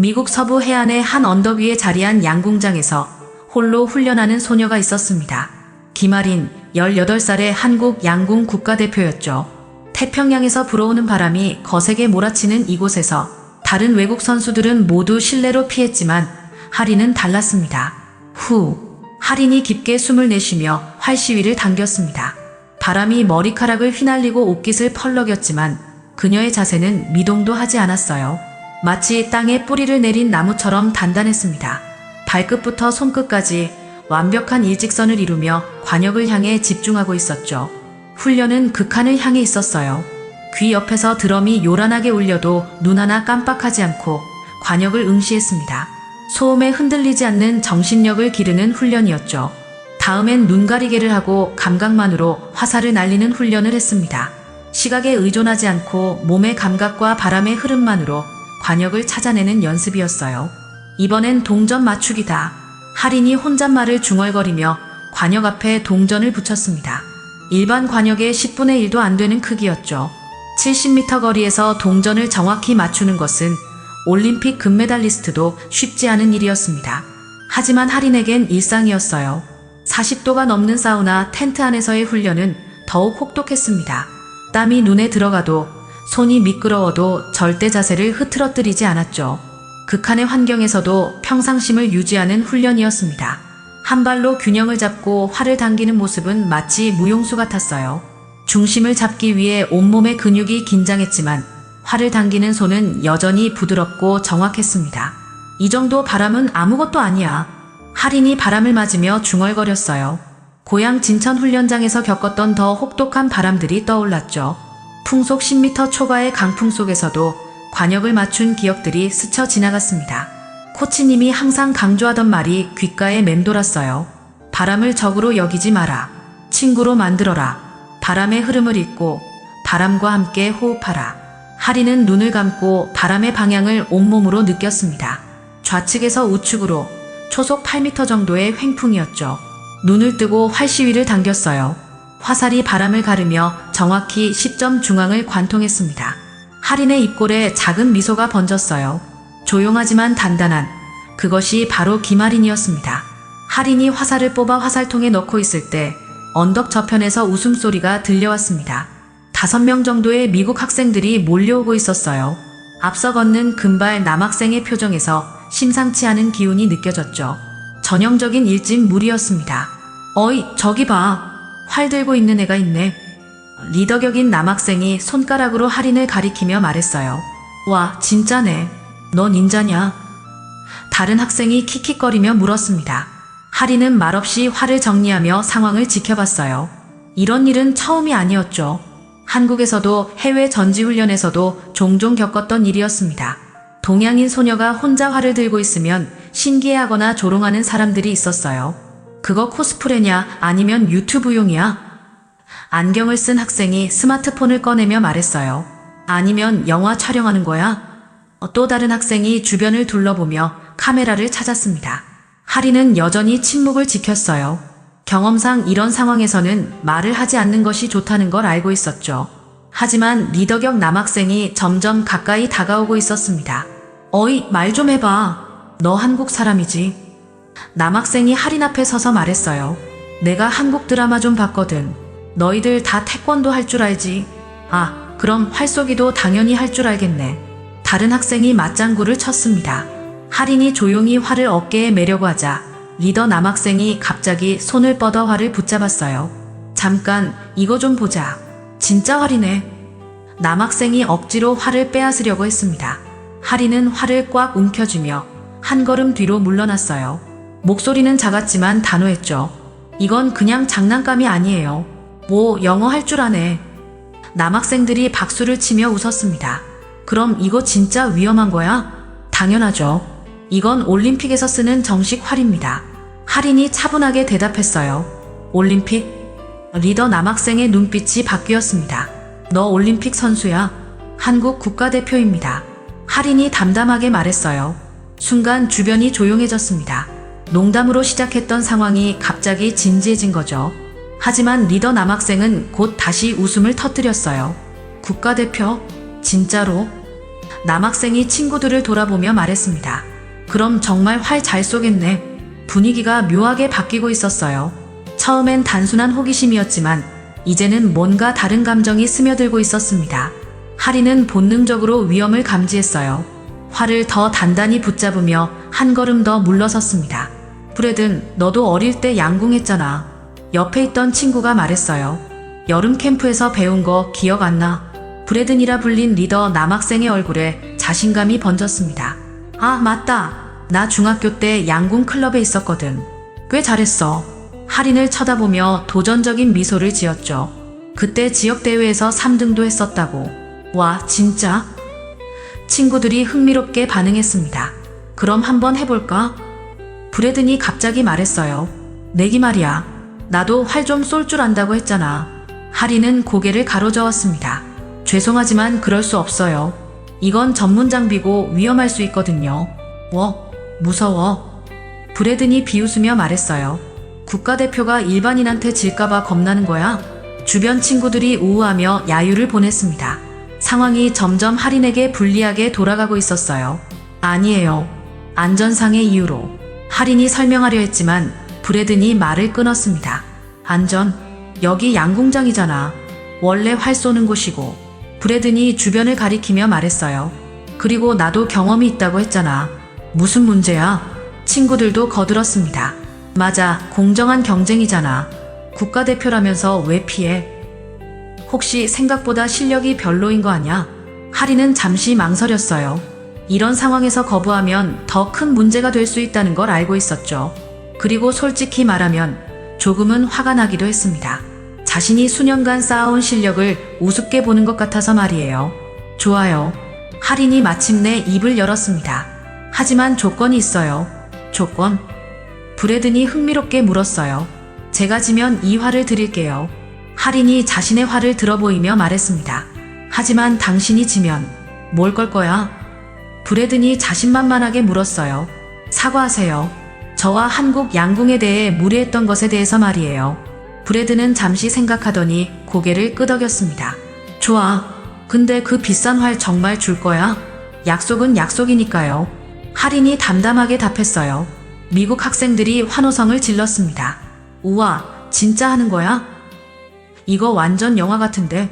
미국 서부 해안의 한 언덕 위에 자리한 양궁장에서 홀로 훈련하는 소녀가 있었습니다. 김아린, 18살의 한국 양궁 국가대표였죠. 태평양에서 불어오는 바람이 거세게 몰아치는 이곳에서 다른 외국 선수들은 모두 실내로 피했지만 하린은 달랐습니다. 하린이 깊게 숨을 내쉬며 활시위를 당겼습니다. 바람이 머리카락을 휘날리고 옷깃을 펄럭였지만 그녀의 자세는 미동도 하지 않았어요. 마치 땅에 뿌리를 내린 나무처럼 단단했습니다. 발끝부터 손끝까지 완벽한 일직선을 이루며 관역을 향해 집중하고 있었죠. 훈련은 극한을 향해 있었어요. 귀 옆에서 드럼이 요란하게 울려도 눈 하나 깜빡하지 않고 관역을 응시했습니다. 소음에 흔들리지 않는 정신력을 기르는 훈련이었죠. 다음엔 눈가리개를 하고 감각만으로 화살을 날리는 훈련을 했습니다. 시각에 의존하지 않고 몸의 감각과 바람의 흐름만으로 관역을 찾아내는 연습이었어요. 이번엔 동전 맞추기다. 하린이 혼잣말을 중얼거리며 관역 앞에 동전을 붙였습니다. 일반 관역의 10분의 1도 안 되는 크기였죠. 70m 거리에서 동전을 정확히 맞추는 것은 올림픽 금메달리스트도 쉽지 않은 일이었습니다. 하지만 하린에겐 일상이었어요. 40도가 넘는 사우나 텐트 안에서의 훈련은 더욱 혹독했습니다. 땀이 눈에 들어가도 손이 미끄러워도 절대 자세를 흐트러뜨리지 않았죠. 극한의 환경에서도 평상심을 유지하는 훈련이었습니다. 한 발로 균형을 잡고 활을 당기는 모습은 마치 무용수 같았어요. 중심을 잡기 위해 온몸의 근육이 긴장했지만 활을 당기는 손은 여전히 부드럽고 정확했습니다. 이 정도 바람은 아무것도 아니야. 하린이 바람을 맞으며 중얼거렸어요. 고향 진천 훈련장에서 겪었던 더 혹독한 바람들이 떠올랐죠. 풍속 10m 초과의 강풍 속에서도 관역을 맞춘 기억들이 스쳐 지나갔습니다. 코치님이 항상 강조하던 말이 귓가에 맴돌았어요. 바람을 적으로 여기지 마라. 친구로 만들어라. 바람의 흐름을 읽고 바람과 함께 호흡하라. 하린은 눈을 감고 바람의 방향을 온몸으로 느꼈습니다. 좌측에서 우측으로 초속 8m 정도의 횡풍이었죠. 눈을 뜨고 활시위를 당겼어요. 화살이 바람을 가르며 정확히 10점 중앙을 관통했습니다. 하린의 입골에 작은 미소가 번졌어요. 조용하지만 단단한, 그것이 바로 김아린이었습니다. 하린이 화살을 뽑아 화살통에 넣고 있을 때 언덕 저편에서 웃음소리가 들려왔습니다. 5명 정도의 미국 학생들이 몰려오고 있었어요. 앞서 걷는 금발 남학생의 표정에서 심상치 않은 기운이 느껴졌죠. 전형적인 일진 무리였습니다. 어이, 저기 봐. 활 들고 있는 애가 있네. 리더격인 남학생이 손가락으로 하린을 가리키며 말했어요. 와, 진짜네. 너 닌자냐? 다른 학생이 킥킥거리며 물었습니다. 하린은 말없이 활을 정리하며 상황을 지켜봤어요. 이런 일은 처음이 아니었죠. 한국에서도 해외 전지훈련에서도 종종 겪었던 일이었습니다. 동양인 소녀가 혼자 활을 들고 있으면 신기해하거나 조롱하는 사람들이 있었어요. 그거 코스프레냐 아니면 유튜브용이야? 안경을 쓴 학생이 스마트폰을 꺼내며 말했어요. 아니면 영화 촬영하는 거야? 또 다른 학생이 주변을 둘러보며 카메라를 찾았습니다. 하린은 여전히 침묵을 지켰어요. 경험상 이런 상황에서는 말을 하지 않는 것이 좋다는 걸 알고 있었죠. 하지만 리더격 남학생이 점점 가까이 다가오고 있었습니다. 어이, 말 좀 해봐. 너 한국 사람이지? 남학생이 하린 앞에 서서 말했어요. 내가 한국 드라마 좀 봤거든. 너희들 다 태권도 할 줄 알지? 아, 그럼 활쏘기도 당연히 할 줄 알겠네. 다른 학생이 맞장구를 쳤습니다. 하린이 조용히 활을 어깨에 매려고 하자 리더 남학생이 갑자기 손을 뻗어 활을 붙잡았어요. 잠깐, 이거 좀 보자. 진짜 활이네. 남학생이 억지로 활을 빼앗으려고 했습니다. 하린은 활을 꽉 움켜쥐며 한 걸음 뒤로 물러났어요. 목소리는 작았지만 단호했죠. 이건 그냥 장난감이 아니에요. 뭐 영어 할 줄 아네. 남학생들이 박수를 치며 웃었습니다. 그럼 이거 진짜 위험한 거야? 당연하죠. 이건 올림픽에서 쓰는 정식 활입니다. 하린이 차분하게 대답했어요. 올림픽? 리더 남학생의 눈빛이 바뀌었습니다. 너 올림픽 선수야? 한국 국가대표입니다. 하린이 담담하게 말했어요. 순간 주변이 조용해졌습니다. 농담으로 시작했던 상황이 갑자기 진지해진 거죠. 하지만 리더 남학생은 곧 다시 웃음을 터뜨렸어요. 국가대표? 진짜로? 남학생이 친구들을 돌아보며 말했습니다. 그럼 정말 활 잘 쏘겠네. 분위기가 묘하게 바뀌고 있었어요. 처음엔 단순한 호기심이었지만 이제는 뭔가 다른 감정이 스며들고 있었습니다. 하리는 본능적으로 위험을 감지했어요. 활을 더 단단히 붙잡으며 한 걸음 더 물러섰습니다. 브래든, 너도 어릴 때 양궁했잖아. 옆에 있던 친구가 말했어요. 여름 캠프에서 배운 거 기억 안 나? 브래든이라 불린 리더 남학생의 얼굴에 자신감이 번졌습니다. 아, 맞다. 나 중학교 때 양궁 클럽에 있었거든. 꽤 잘했어. 하린을 쳐다보며 도전적인 미소를 지었죠. 그때 지역대회에서 3등도 했었다고. 와, 진짜? 친구들이 흥미롭게 반응했습니다. 그럼 한번 해볼까? 브래든이 갑자기 말했어요. 내기 말이야. 나도 활 좀 쏠 줄 안다고 했잖아. 하린은 고개를 가로저었습니다. 죄송하지만 그럴 수 없어요. 이건 전문 장비고 위험할 수 있거든요. 무서워. 브래든이 비웃으며 말했어요. 국가대표가 일반인한테 질까봐 겁나는 거야? 주변 친구들이 우우하며 야유를 보냈습니다. 상황이 점점 하린에게 불리하게 돌아가고 있었어요. 아니에요. 안전상의 이유로. 하린이 설명하려 했지만 브래든이 말을 끊었습니다. 안전? 여기 양궁장이잖아. 원래 활 쏘는 곳이고. 브래든이 주변을 가리키며 말했어요. 그리고 나도 경험이 있다고 했잖아. 무슨 문제야? 친구들도 거들었습니다. 맞아, 공정한 경쟁이잖아. 국가대표라면서 왜 피해? 혹시 생각보다 실력이 별로인 거 아냐? 하리는 잠시 망설였어요. 이런 상황에서 거부하면 더 큰 문제가 될 수 있다는 걸 알고 있었죠. 그리고 솔직히 말하면 조금은 화가 나기도 했습니다. 자신이 수년간 쌓아온 실력을 우습게 보는 것 같아서 말이에요. 좋아요. 하린이 마침내 입을 열었습니다. 하지만 조건이 있어요. 조건? 브래든이 흥미롭게 물었어요. 제가 지면 이 활을 드릴게요. 하린이 자신의 활을 들어보이며 말했습니다. 하지만 당신이 지면 뭘 걸 거야? 브래든이 자신만만하게 물었어요. 사과하세요. 저와 한국 양궁에 대해 무례했던 것에 대해서 말이에요. 브래든은 잠시 생각하더니 고개를 끄덕였습니다. 좋아. 근데 그 비싼 활 정말 줄 거야? 약속은 약속이니까요. 하린이 담담하게 답했어요. 미국 학생들이 환호성을 질렀습니다. 우와, 진짜 하는 거야? 이거 완전 영화 같은데.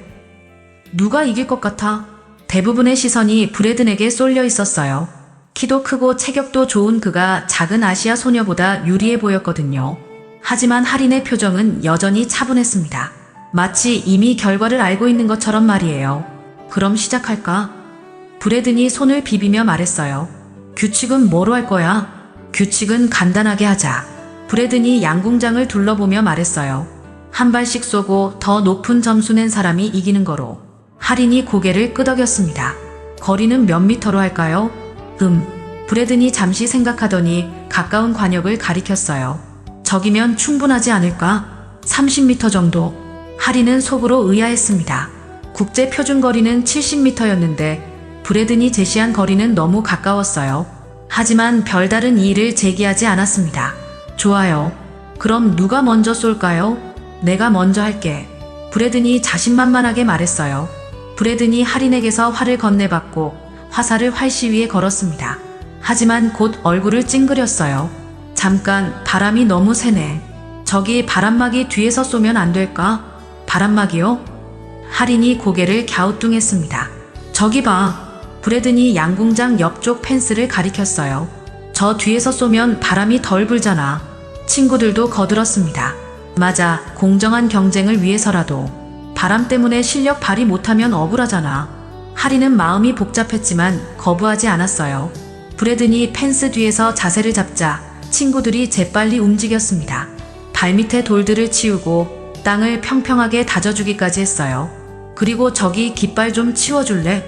누가 이길 것 같아? 대부분의 시선이 브래든에게 쏠려 있었어요. 키도 크고 체격도 좋은 그가 작은 아시아 소녀보다 유리해 보였거든요. 하지만 하린의 표정은 여전히 차분했습니다. 마치 이미 결과를 알고 있는 것처럼 말이에요. 그럼 시작할까? 브래든이 손을 비비며 말했어요. 규칙은 뭐로 할 거야? 규칙은 간단하게 하자. 브래든이 양궁장을 둘러보며 말했어요. 한 발씩 쏘고 더 높은 점수 낸 사람이 이기는 거로. 하린이 고개를 끄덕였습니다. 거리는 몇 미터로 할까요? 브래든이 잠시 생각하더니 가까운 관역을 가리켰어요. 저기면 충분하지 않을까? 30m 정도. 하린은 속으로 의아했습니다. 국제 표준 거리는 70m였는데 브래든이 제시한 거리는 너무 가까웠어요. 하지만 별다른 이의를 제기하지 않았습니다. 좋아요. 그럼 누가 먼저 쏠까요? 내가 먼저 할게. 브래든이 자신만만하게 말했어요. 브래든이 하린에게서 활을 건네받고 화살을 활시 위에 걸었습니다. 하지만 곧 얼굴을 찡그렸어요. 잠깐, 바람이 너무 세네. 저기 바람막이 뒤에서 쏘면 안 될까? 바람막이요? 하린이 고개를 갸우뚱했습니다. 저기 봐. 브래든이 양궁장 옆쪽 펜스를 가리켰어요. 저 뒤에서 쏘면 바람이 덜 불잖아. 친구들도 거들었습니다. 맞아, 공정한 경쟁을 위해서라도. 바람 때문에 실력 발휘 못하면 억울하잖아. 하린은 마음이 복잡했지만 거부하지 않았어요. 브래든이 펜스 뒤에서 자세를 잡자 친구들이 재빨리 움직였습니다. 발밑에 돌들을 치우고 땅을 평평하게 다져주기까지 했어요. 그리고 저기 깃발 좀 치워줄래?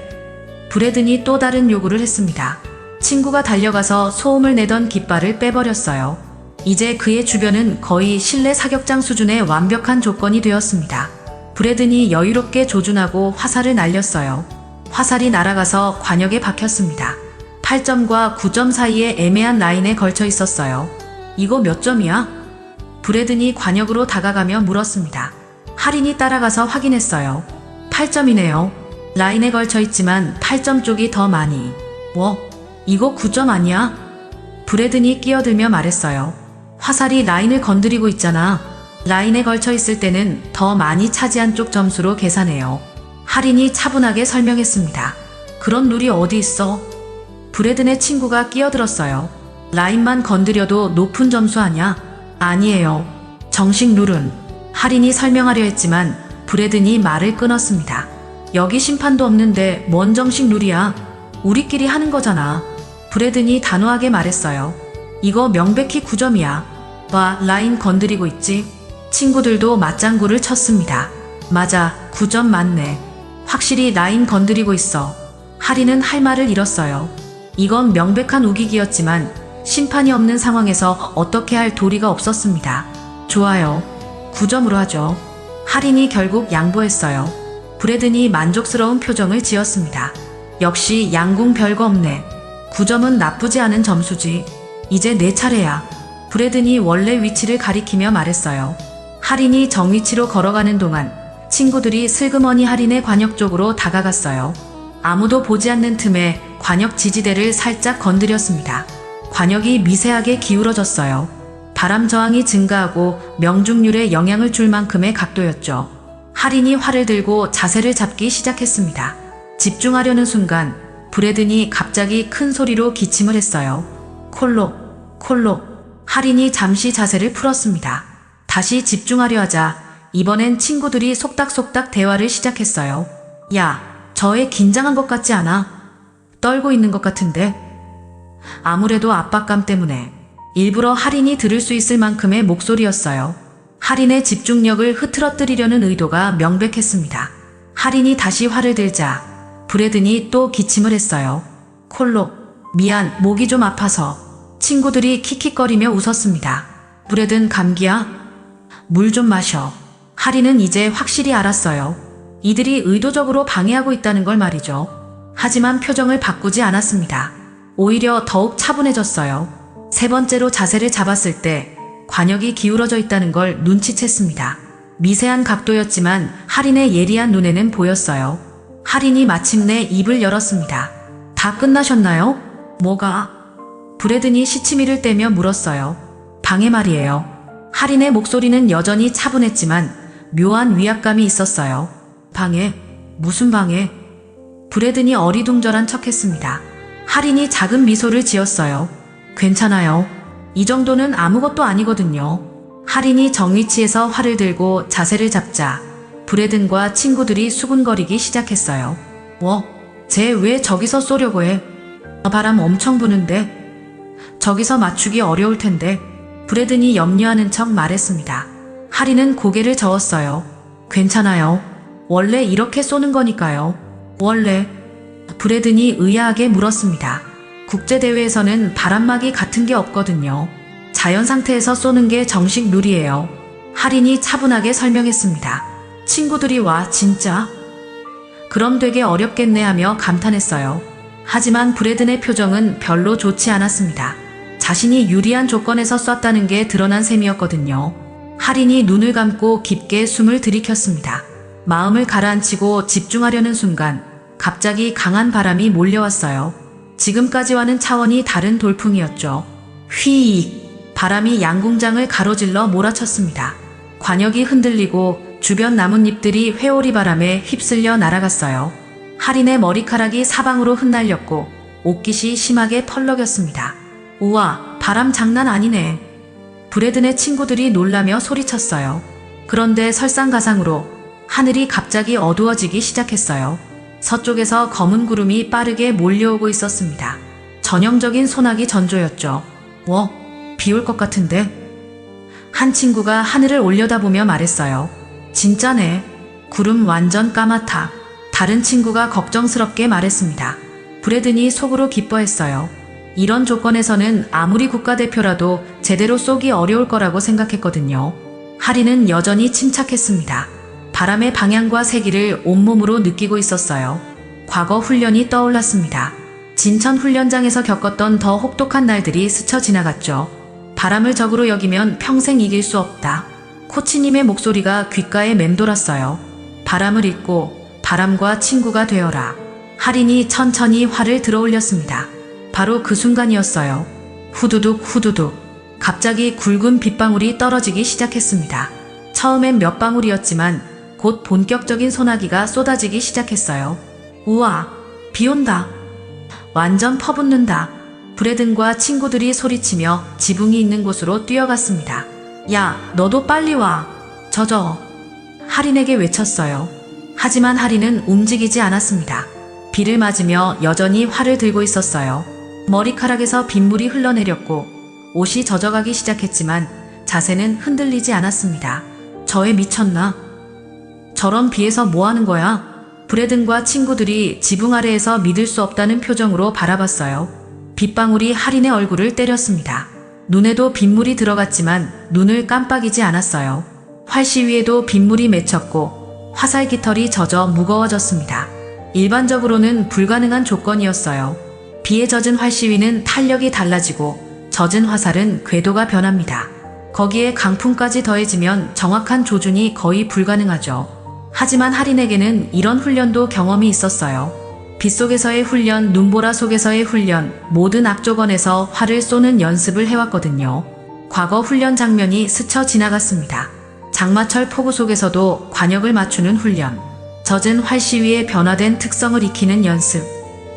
브래든이 또 다른 요구를 했습니다. 친구가 달려가서 소음을 내던 깃발을 빼버렸어요. 이제 그의 주변은 거의 실내 사격장 수준의 완벽한 조건이 되었습니다. 브래든이 여유롭게 조준하고 화살을 날렸어요. 화살이 날아가서 관역에 박혔습니다. 8점과 9점 사이의 애매한 라인에 걸쳐 있었어요. 이거 몇 점이야? 브래든이 관역으로 다가가며 물었습니다. 하린이 따라가서 확인했어요. 8점이네요. 라인에 걸쳐 있지만 8점 쪽이 더 많이. 이거 9점 아니야? 브래든이 끼어들며 말했어요. 화살이 라인을 건드리고 있잖아. 라인에 걸쳐 있을 때는 더 많이 차지한 쪽 점수로 계산해요. 할인이 차분하게 설명했습니다. 그런 룰이 어디 있어? 브래든의 친구가 끼어들었어요. 라인만 건드려도 높은 점수 아냐? 아니에요. 정식 룰은. 할인이 설명하려 했지만 브래든이 말을 끊었습니다. 여기 심판도 없는데 뭔 정식 룰이야? 우리끼리 하는 거잖아. 브래든이 단호하게 말했어요. 이거 명백히 9점이야. 봐, 라인 건드리고 있지? 친구들도 맞장구를 쳤습니다. 맞아, 9점 맞네. 확실히 라인 건드리고 있어. 할인은 할 말을 잃었어요. 이건 명백한 우기기였지만 심판이 없는 상황에서 어떻게 할 도리가 없었습니다. 좋아요. 9점으로 하죠. 할인이 결국 양보했어요. 브래든이 만족스러운 표정을 지었습니다. 역시 양궁 별거 없네. 9점은 나쁘지 않은 점수지. 이제 내 차례야. 브래든이 원래 위치를 가리키며 말했어요. 할인이 정위치로 걸어가는 동안 친구들이 슬그머니 할인의 관역 쪽으로 다가갔어요. 아무도 보지 않는 틈에 관역 지지대를 살짝 건드렸습니다. 관역이 미세하게 기울어졌어요. 바람 저항이 증가하고 명중률에 영향을 줄 만큼의 각도였죠. 할인이 활을 들고 자세를 잡기 시작했습니다. 집중하려는 순간 브래든이 갑자기 큰 소리로 기침을 했어요. 콜록. 할인이 잠시 자세를 풀었습니다. 다시 집중하려 하자 이번엔 친구들이 속닥속닥 대화를 시작했어요. 야, 저 애 긴장한 것 같지 않아? 떨고 있는 것 같은데? 아무래도 압박감 때문에. 일부러 할인이 들을 수 있을 만큼의 목소리였어요. 할인의 집중력을 흐트러뜨리려는 의도가 명백했습니다. 할인이 다시 활을 들자 브래든이 또 기침을 했어요. 콜록, 미안, 목이 좀 아파서. 친구들이 킥킥거리며 웃었습니다. 브래든 감기야? 물 좀 마셔. 할인은 이제 확실히 알았어요. 이들이 의도적으로 방해하고 있다는 걸 말이죠. 하지만 표정을 바꾸지 않았습니다. 오히려 더욱 차분해졌어요. 세 번째로 자세를 잡았을 때 관역이 기울어져 있다는 걸 눈치챘습니다. 미세한 각도였지만 할인의 예리한 눈에는 보였어요. 할인이 마침내 입을 열었습니다. 다 끝나셨나요? 뭐가? 브래든이 시치미를 떼며 물었어요. 방해 말이에요. 할인의 목소리는 여전히 차분했지만 묘한 위압감이 있었어요. 방해? 무슨 방해? 브래든이 어리둥절한 척했습니다. 할인이 작은 미소를 지었어요. 괜찮아요. 이 정도는 아무것도 아니거든요. 할인이 정위치에서 활을 들고 자세를 잡자 브래든과 친구들이 수군거리기 시작했어요. 쟤 왜 저기서 쏘려고 해? 바람 엄청 부는데? 저기서 맞추기 어려울 텐데. 브래든이 염려하는 척 말했습니다. 할인은 고개를 저었어요. 괜찮아요. 원래 이렇게 쏘는 거니까요. 원래? 브래든이 의아하게 물었습니다. 국제대회에서는 바람막이 같은 게 없거든요. 자연 상태에서 쏘는 게 정식 룰이에요. 할인이 차분하게 설명했습니다. 친구들이 와, 진짜? 그럼 되게 어렵겠네 하며 감탄했어요. 하지만 브래든의 표정은 별로 좋지 않았습니다. 자신이 유리한 조건에서 쐈다는 게 드러난 셈이었거든요. 할인이 눈을 감고 깊게 숨을 들이켰습니다. 마음을 가라앉히고 집중하려는 순간 갑자기 강한 바람이 몰려왔어요. 지금까지와는 차원이 다른 돌풍이었죠. 휘익! 바람이 양궁장을 가로질러 몰아쳤습니다. 관역이 흔들리고 주변 나뭇잎들이 회오리 바람에 휩쓸려 날아갔어요. 할인의 머리카락이 사방으로 흩날렸고 옷깃이 심하게 펄럭였습니다. 우와, 바람 장난 아니네. 브래든의 친구들이 놀라며 소리쳤어요. 그런데 설상가상으로 하늘이 갑자기 어두워지기 시작했어요. 서쪽에서 검은 구름이 빠르게 몰려오고 있었습니다. 전형적인 소나기 전조였죠. 비 올 것 같은데? 한 친구가 하늘을 올려다보며 말했어요. 진짜네. 구름 완전 까맣다. 다른 친구가 걱정스럽게 말했습니다. 브래든이 속으로 기뻐했어요. 이런 조건에서는 아무리 국가대표라도 제대로 쏘기 어려울 거라고 생각했거든요. 할인은 여전히 침착했습니다. 바람의 방향과 세기를 온몸으로 느끼고 있었어요. 과거 훈련이 떠올랐습니다. 진천 훈련장에서 겪었던 더 혹독한 날들이 스쳐 지나갔죠. 바람을 적으로 여기면 평생 이길 수 없다. 코치님의 목소리가 귓가에 맴돌았어요. 바람을 잊고 바람과 친구가 되어라. 할인이 천천히 활을 들어 올렸습니다. 바로 그 순간이었어요. 후두둑 후두둑. 갑자기 굵은 빗방울이 떨어지기 시작했습니다. 처음엔 몇 방울이었지만 곧 본격적인 소나기가 쏟아지기 시작했어요. 우와, 비 온다. 완전 퍼붓는다. 브래든과 친구들이 소리치며 지붕이 있는 곳으로 뛰어갔습니다. 야, 너도 빨리 와. 할인에게 외쳤어요. 하지만 할인은 움직이지 않았습니다. 비를 맞으며 여전히 활을 들고 있었어요. 머리카락에서 빗물이 흘러내렸고 옷이 젖어가기 시작했지만 자세는 흔들리지 않았습니다. 저에 미쳤나? 저런 비에서 뭐 하는 거야? 브래든과 친구들이 지붕 아래에서 믿을 수 없다는 표정으로 바라봤어요. 빗방울이 할인의 얼굴을 때렸습니다. 눈에도 빗물이 들어갔지만 눈을 깜빡이지 않았어요. 활시 위에도 빗물이 맺혔고 화살 깃털이 젖어 무거워졌습니다. 일반적으로는 불가능한 조건이었어요. 비에 젖은 활시위는 탄력이 달라지고 젖은 화살은 궤도가 변합니다. 거기에 강풍까지 더해지면 정확한 조준이 거의 불가능하죠. 하지만 할인에게는 이런 훈련도 경험이 있었어요. 빗속에서의 훈련, 눈보라 속에서의 훈련, 모든 악조건에서 활을 쏘는 연습을 해왔거든요. 과거 훈련 장면이 스쳐 지나갔습니다. 장마철 폭우 속에서도 관역을 맞추는 훈련, 젖은 활시위의 변화된 특성을 익히는 연습,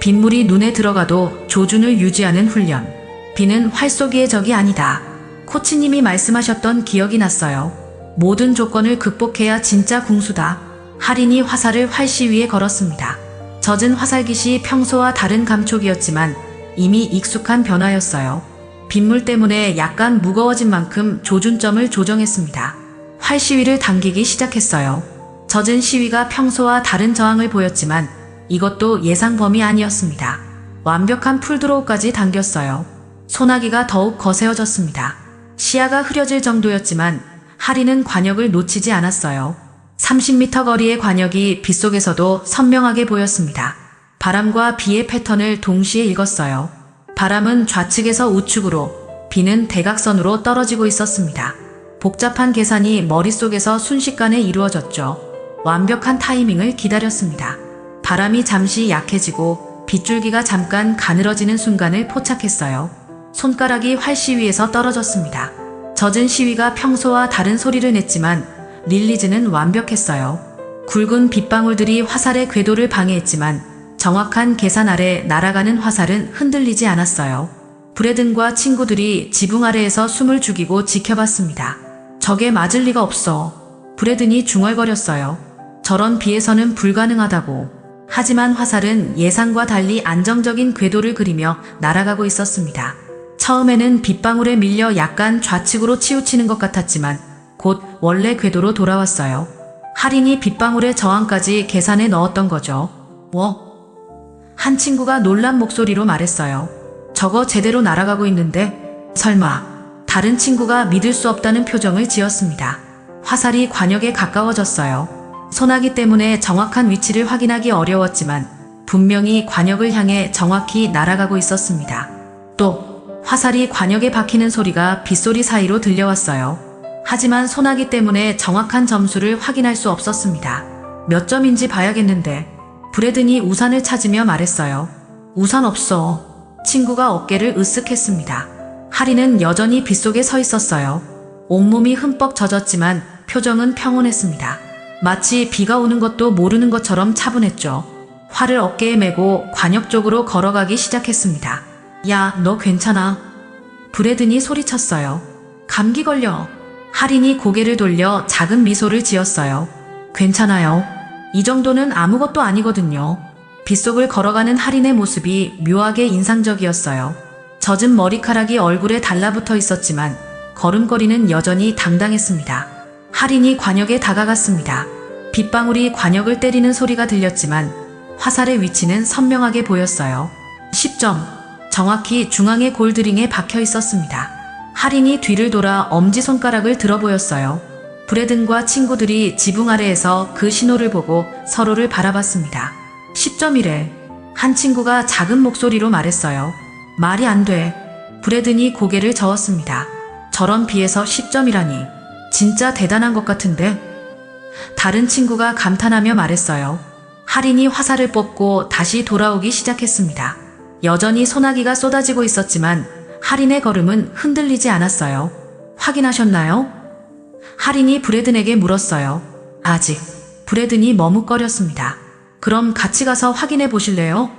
빗물이 눈에 들어가도 조준을 유지하는 훈련. 비는 활쏘기의 적이 아니다. 코치님이 말씀하셨던 기억이 났어요. 모든 조건을 극복해야 진짜 궁수다. 할인이 화살을 활시 위에 걸었습니다. 젖은 화살깃이 평소와 다른 감촉이었지만 이미 익숙한 변화였어요. 빗물 때문에 약간 무거워진 만큼 조준점을 조정했습니다. 활시위를 당기기 시작했어요. 젖은 시위가 평소와 다른 저항을 보였지만 이것도 예상 범위 아니었습니다. 완벽한 풀드로우까지 당겼어요. 소나기가 더욱 거세어졌습니다. 시야가 흐려질 정도였지만 할인은 관역을 놓치지 않았어요. 30m 거리의 관역이 빗속에서도 선명하게 보였습니다. 바람과 비의 패턴을 동시에 읽었어요. 바람은 좌측에서 우측으로, 비는 대각선으로 떨어지고 있었습니다. 복잡한 계산이 머릿속에서 순식간에 이루어졌죠. 완벽한 타이밍을 기다렸습니다. 바람이 잠시 약해지고 빗줄기가 잠깐 가늘어지는 순간을 포착했어요. 손가락이 활시 위에서 떨어졌습니다. 젖은 시위가 평소와 다른 소리를 냈지만 릴리즈는 완벽했어요. 굵은 빗방울들이 화살의 궤도를 방해했지만 정확한 계산 아래 날아가는 화살은 흔들리지 않았어요. 브래든과 친구들이 지붕 아래에서 숨을 죽이고 지켜봤습니다. 저게 맞을 리가 없어. 브래든이 중얼거렸어요. 저런 비에서는 불가능하다고. 하지만 화살은 예상과 달리 안정적인 궤도를 그리며 날아가고 있었습니다. 처음에는 빗방울에 밀려 약간 좌측으로 치우치는 것 같았지만 곧 원래 궤도로 돌아왔어요. 할인이 빗방울의 저항까지 계산해 넣었던 거죠. 한 친구가 놀란 목소리로 말했어요. 저거 제대로 날아가고 있는데 설마. 다른 친구가 믿을 수 없다는 표정을 지었습니다. 화살이 관역에 가까워졌어요. 소나기 때문에 정확한 위치를 확인하기 어려웠지만 분명히 관역을 향해 정확히 날아가고 있었습니다. 또 화살이 관역에 박히는 소리가 빗소리 사이로 들려왔어요. 하지만 소나기 때문에 정확한 점수를 확인할 수 없었습니다. 몇 점인지 봐야겠는데. 브래든이 우산을 찾으며 말했어요. 우산 없어. 친구가 어깨를 으쓱했습니다. 할인은 여전히 빗속에 서 있었어요. 온몸이 흠뻑 젖었지만 표정은 평온했습니다. 마치 비가 오는 것도 모르는 것처럼 차분했죠. 활을 어깨에 메고 관역 쪽으로 걸어가기 시작했습니다. 야, 너 괜찮아? 브래든이 소리쳤어요. 감기 걸려. 할인이 고개를 돌려 작은 미소를 지었어요. 괜찮아요. 이 정도는 아무것도 아니거든요. 빗속을 걸어가는 할인의 모습이 묘하게 인상적이었어요. 젖은 머리카락이 얼굴에 달라붙어 있었지만 걸음걸이는 여전히 당당했습니다. 할인이 관역에 다가갔습니다. 빗방울이 관역을 때리는 소리가 들렸지만 화살의 위치는 선명하게 보였어요. 10점. 정확히 중앙의 골드링에 박혀 있었습니다. 할인이 뒤를 돌아 엄지손가락을 들어 보였어요. 브래든과 친구들이 지붕 아래에서 그 신호를 보고 서로를 바라봤습니다. 10점이래. 한 친구가 작은 목소리로 말했어요. 말이 안 돼. 브래든이 고개를 저었습니다. 저런 비에서 10점이라니. 진짜 대단한 것 같은데? 다른 친구가 감탄하며 말했어요. 할인이 화살을 뽑고 다시 돌아오기 시작했습니다. 여전히 소나기가 쏟아지고 있었지만 할인의 걸음은 흔들리지 않았어요. 확인하셨나요? 할인이 브래든에게 물었어요. 아직. 브래든이 머뭇거렸습니다. 그럼 같이 가서 확인해 보실래요?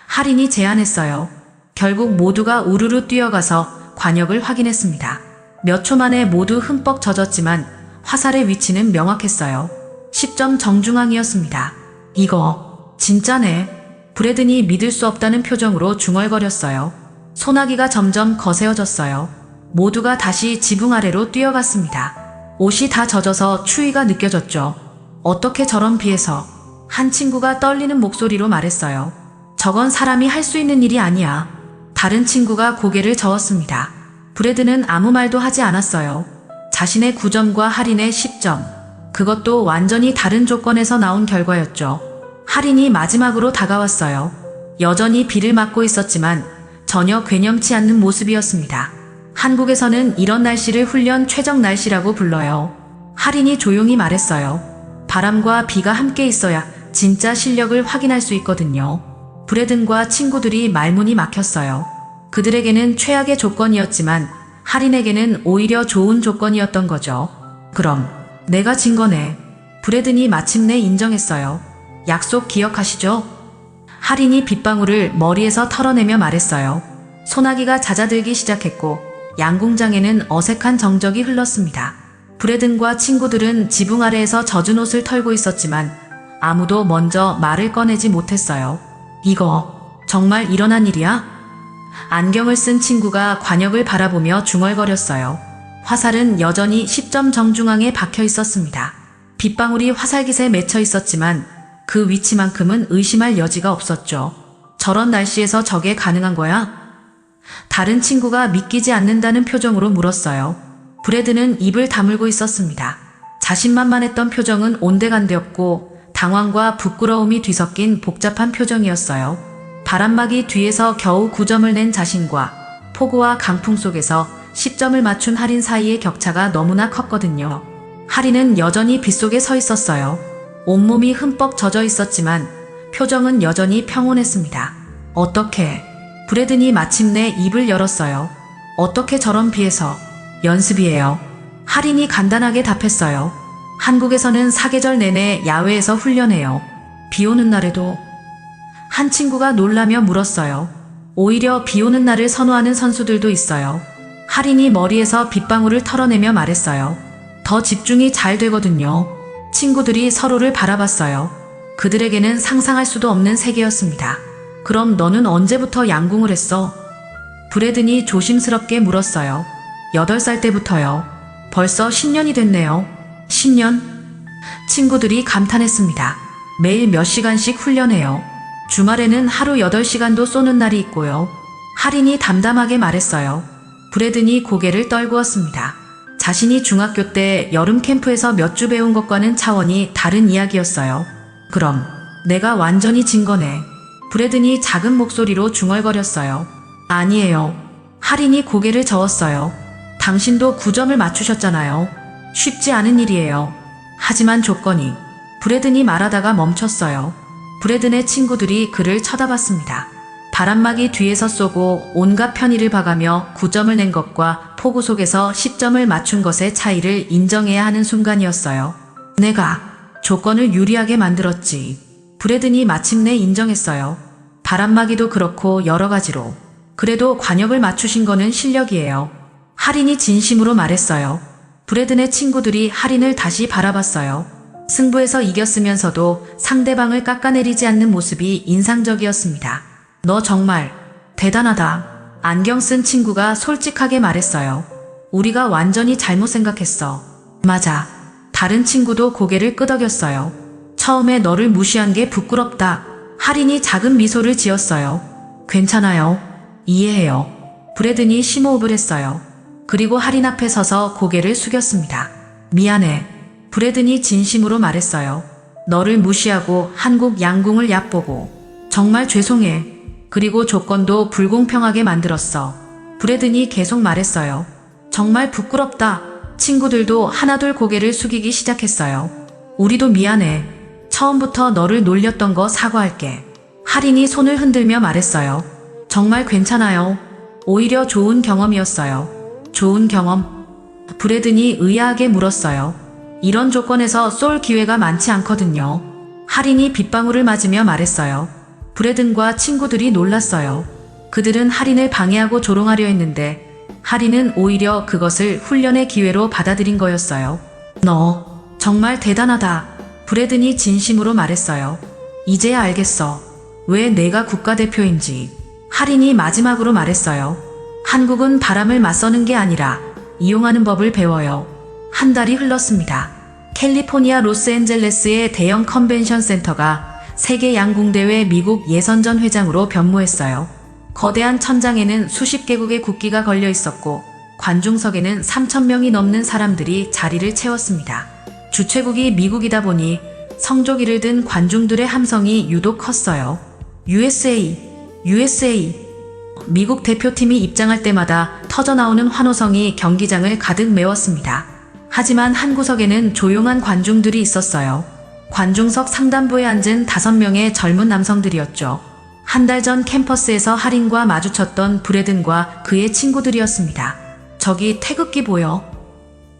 할인이 제안했어요. 결국 모두가 우르르 뛰어가서 관역을 확인했습니다. 몇 초 만에 모두 흠뻑 젖었지만 화살의 위치는 명확했어요. 10점 정중앙이었습니다. 이거 진짜네. 브래든이 믿을 수 없다는 표정으로 중얼거렸어요. 소나기가 점점 거세어졌어요. 모두가 다시 지붕 아래로 뛰어갔습니다. 옷이 다 젖어서 추위가 느껴졌죠. 어떻게 저런 비에서? 한 친구가 떨리는 목소리로 말했어요. 저건 사람이 할 수 있는 일이 아니야. 다른 친구가 고개를 저었습니다. 브래드는 아무 말도 하지 않았어요. 자신의 9점과 할인의 10점. 그것도 완전히 다른 조건에서 나온 결과였죠. 할인이 마지막으로 다가왔어요. 여전히 비를 맞고 있었지만 전혀 괴념치 않는 모습이었습니다. 한국에서는 이런 날씨를 훈련 최적 날씨라고 불러요. 할인이 조용히 말했어요. 바람과 비가 함께 있어야 진짜 실력을 확인할 수 있거든요. 브래든과 친구들이 말문이 막혔어요. 그들에게는 최악의 조건이었지만 할인에게는 오히려 좋은 조건이었던 거죠. 그럼 내가 진 거네. 브래든이 마침내 인정했어요. 약속 기억하시죠? 할인이 빗방울을 머리에서 털어내며 말했어요. 소나기가 잦아들기 시작했고 양궁장에는 어색한 정적이 흘렀습니다. 브래든과 친구들은 지붕 아래에서 젖은 옷을 털고 있었지만 아무도 먼저 말을 꺼내지 못했어요. 이거 정말 일어난 일이야? 안경을 쓴 친구가 관역을 바라보며 중얼거렸어요. 화살은 여전히 10점 정중앙에 박혀 있었습니다. 빗방울이 화살깃에 맺혀 있었지만 그 위치만큼은 의심할 여지가 없었죠. 저런 날씨에서 저게 가능한 거야? 다른 친구가 믿기지 않는다는 표정으로 물었어요. 브래드는 입을 다물고 있었습니다. 자신만만했던 표정은 온데간데였고 당황과 부끄러움이 뒤섞인 복잡한 표정이었어요. 바람막이 뒤에서 겨우 9점을 낸 자신과 폭우와 강풍 속에서 10점을 맞춘 할인 사이의 격차가 너무나 컸거든요. 할인은 여전히 빗속에 서 있었어요. 온몸이 흠뻑 젖어 있었지만 표정은 여전히 평온했습니다. 어떻게? 브래든이 마침내 입을 열었어요. 어떻게 저런 비에서? 연습이에요. 할인이 간단하게 답했어요. 한국에서는 사계절 내내 야외에서 훈련해요. 비 오는 날에도? 한 친구가 놀라며 물었어요. 오히려 비 오는 날을 선호하는 선수들도 있어요. 할인이 머리에서 빗방울을 털어내며 말했어요. 더 집중이 잘 되거든요. 친구들이 서로를 바라봤어요. 그들에게는 상상할 수도 없는 세계였습니다. 그럼 너는 언제부터 양궁을 했어? 브래든이 조심스럽게 물었어요. 8살 때부터요. 벌써 10년이 됐네요. 10년? 친구들이 감탄했습니다. 매일 몇 시간씩 훈련해요. 주말에는 하루 8시간도 쏘는 날이 있고요. 할인이 담담하게 말했어요. 브래든이 고개를 떨구었습니다. 자신이 중학교 때 여름 캠프에서 몇 주 배운 것과는 차원이 다른 이야기였어요. 그럼 내가 완전히 진 거네. 브래든이 작은 목소리로 중얼거렸어요. 아니에요. 할인이 고개를 저었어요. 당신도 9점을 맞추셨잖아요. 쉽지 않은 일이에요. 하지만 조건이. 브래든이 말하다가 멈췄어요. 브래든의 친구들이 그를 쳐다봤습니다. 바람막이 뒤에서 쏘고 온갖 편의를 봐가며 9점을 낸 것과 폭우 속에서 10점을 맞춘 것의 차이를 인정해야 하는 순간이었어요. 내가 조건을 유리하게 만들었지. 브래든이 마침내 인정했어요. 바람막이도 그렇고 여러 가지로. 그래도 관역을 맞추신 거는 실력이에요. 할인이 진심으로 말했어요. 브래든의 친구들이 할인을 다시 바라봤어요. 승부에서 이겼으면서도 상대방을 깎아내리지 않는 모습이 인상적이었습니다. 너 정말 대단하다. 안경 쓴 친구가 솔직하게 말했어요. 우리가 완전히 잘못 생각했어. 맞아. 다른 친구도 고개를 끄덕였어요. 처음에 너를 무시한 게 부끄럽다. 할인이 작은 미소를 지었어요. 괜찮아요. 이해해요. 브래든이 심호흡을 했어요. 그리고 할인 앞에 서서 고개를 숙였습니다. 미안해. 브래든이 진심으로 말했어요. 너를 무시하고 한국 양궁을 얕보고. 정말 죄송해. 그리고 조건도 불공평하게 만들었어. 브래든이 계속 말했어요. 정말 부끄럽다. 친구들도 하나둘 고개를 숙이기 시작했어요. 우리도 미안해. 처음부터 너를 놀렸던 거 사과할게. 할인이 손을 흔들며 말했어요. 정말 괜찮아요. 오히려 좋은 경험이었어요. 좋은 경험? 브래든이 의아하게 물었어요. 이런 조건에서 쏠 기회가 많지 않거든요. 할인이 빗방울을 맞으며 말했어요. 브래든과 친구들이 놀랐어요. 그들은 할인을 방해하고 조롱하려 했는데 할인은 오히려 그것을 훈련의 기회로 받아들인 거였어요. 너 정말 대단하다. 브래든이 진심으로 말했어요. 이제야 알겠어. 왜 내가 국가대표인지. 할인이 마지막으로 말했어요. 한국은 바람을 맞서는 게 아니라 이용하는 법을 배워요. 한 달이 흘렀습니다. 캘리포니아 로스앤젤레스의 대형 컨벤션 센터가 세계 양궁대회 미국 예선전 회장으로 변모했어요. 거대한 천장에는 수십 개국의 국기가 걸려 있었고 관중석에는 3,000명이 넘는 사람들이 자리를 채웠습니다. 주최국이 미국이다 보니 성조기를 든 관중들의 함성이 유독 컸어요. USA, USA. 미국 대표팀이 입장할 때마다 터져나오는 환호성이 경기장을 가득 메웠습니다. 하지만 한 구석에는 조용한 관중들이 있었어요. 관중석 상단부에 앉은 5명의 젊은 남성들이었죠. 한 달 전 캠퍼스에서 할인과 마주쳤던 브래든과 그의 친구들이었습니다. 저기 태극기 보여?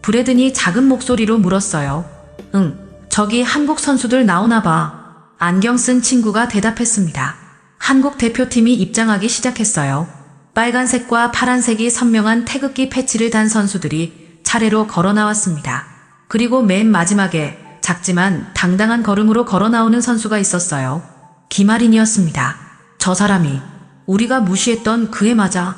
브래든이 작은 목소리로 물었어요. 응, 저기 한국 선수들 나오나 봐. 안경 쓴 친구가 대답했습니다. 한국 대표팀이 입장하기 시작했어요. 빨간색과 파란색이 선명한 태극기 패치를 단 선수들이 차례로 걸어 나왔습니다. 그리고 맨 마지막에 작지만 당당한 걸음으로 걸어 나오는 선수가 있었어요. 김아린이었습니다. 저 사람이 우리가 무시했던 그 애 맞아?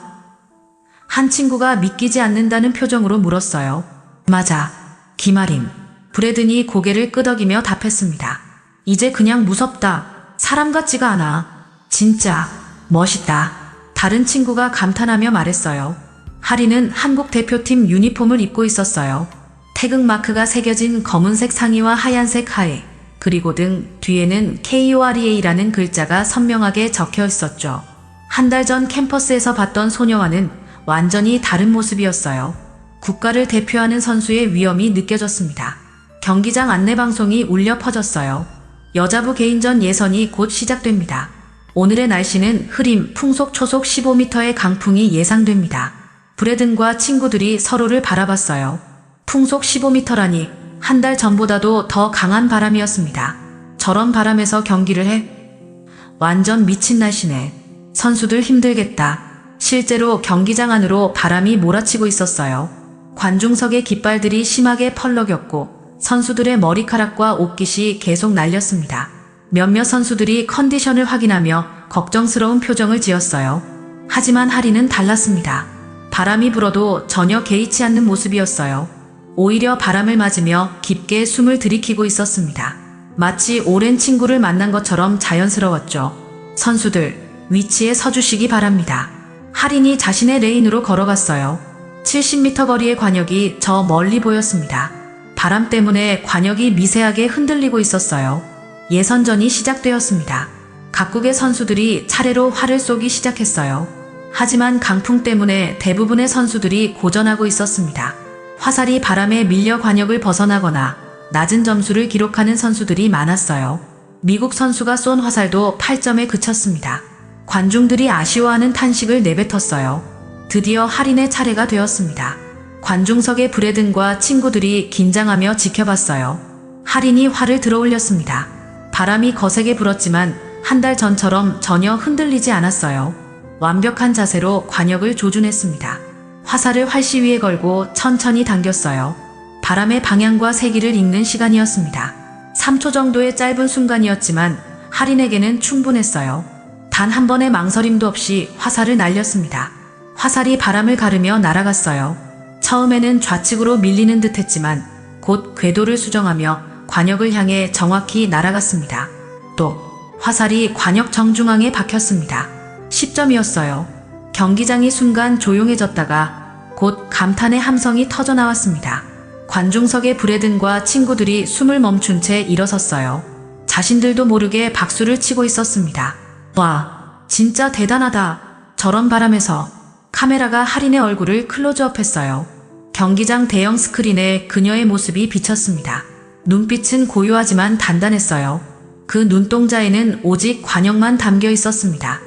한 친구가 믿기지 않는다는 표정으로 물었어요. 맞아, 김아린. 브래든이 고개를 끄덕이며 답했습니다. 이제 그냥 무섭다. 사람 같지가 않아. 진짜 멋있다. 다른 친구가 감탄하며 말했어요. 할인은 한국 대표팀 유니폼을 입고 있었어요. 태극 마크가 새겨진 검은색 상의와 하얀색 하의, 그리고 등 뒤에는 KOREA라는 글자가 선명하게 적혀 있었죠. 한 달 전 캠퍼스에서 봤던 소녀와는 완전히 다른 모습이었어요. 국가를 대표하는 선수의 위엄이 느껴졌습니다. 경기장 안내방송이 울려 퍼졌어요. 여자부 개인전 예선이 곧 시작됩니다. 오늘의 날씨는 흐림, 풍속 초속 15m의 강풍이 예상됩니다. 브래든과 친구들이 서로를 바라봤어요. 풍속 15m라니 한 달 전보다도 더 강한 바람이었습니다. 저런 바람에서 경기를 해? 완전 미친 날씨네. 선수들 힘들겠다. 실제로 경기장 안으로 바람이 몰아치고 있었어요. 관중석의 깃발들이 심하게 펄럭였고 선수들의 머리카락과 옷깃이 계속 날렸습니다. 몇몇 선수들이 컨디션을 확인하며 걱정스러운 표정을 지었어요. 하지만 할인은 달랐습니다. 바람이 불어도 전혀 개의치 않는 모습이었어요. 오히려 바람을 맞으며 깊게 숨을 들이키고 있었습니다. 마치 오랜 친구를 만난 것처럼 자연스러웠죠. 선수들, 위치에 서주시기 바랍니다. 할인이 자신의 레인으로 걸어갔어요. 70m 거리의 관역이 저 멀리 보였습니다. 바람 때문에 관역이 미세하게 흔들리고 있었어요. 예선전이 시작되었습니다. 각국의 선수들이 차례로 활을 쏘기 시작했어요. 하지만 강풍 때문에 대부분의 선수들이 고전하고 있었습니다. 화살이 바람에 밀려 관역을 벗어나거나 낮은 점수를 기록하는 선수들이 많았어요. 미국 선수가 쏜 화살도 8점에 그쳤습니다. 관중들이 아쉬워하는 탄식을 내뱉었어요. 드디어 할인의 차례가 되었습니다. 관중석의 브래든과 친구들이 긴장하며 지켜봤어요. 할인이 활을 들어올렸습니다. 바람이 거세게 불었지만 한 달 전처럼 전혀 흔들리지 않았어요. 완벽한 자세로 관역을 조준했습니다. 화살을 활시 위에 걸고 천천히 당겼어요. 바람의 방향과 세기를 읽는 시간이었습니다. 3초 정도의 짧은 순간이었지만 할인에게는 충분했어요. 단 한 번의 망설임도 없이 화살을 날렸습니다. 화살이 바람을 가르며 날아갔어요. 처음에는 좌측으로 밀리는 듯 했지만 곧 궤도를 수정하며 관역을 향해 정확히 날아갔습니다. 또 화살이 관역 정중앙에 박혔습니다. 10점이었어요. 경기장이 순간 조용해졌다가 곧 감탄의 함성이 터져나왔습니다. 관중석의 브래든과 친구들이 숨을 멈춘 채 일어섰어요. 자신들도 모르게 박수를 치고 있었습니다. 와, 진짜 대단하다. 저런 바람에서. 카메라가 할인의 얼굴을 클로즈업했어요. 경기장 대형 스크린에 그녀의 모습이 비쳤습니다. 눈빛은 고요하지만 단단했어요. 그 눈동자에는 오직 관역만 담겨 있었습니다.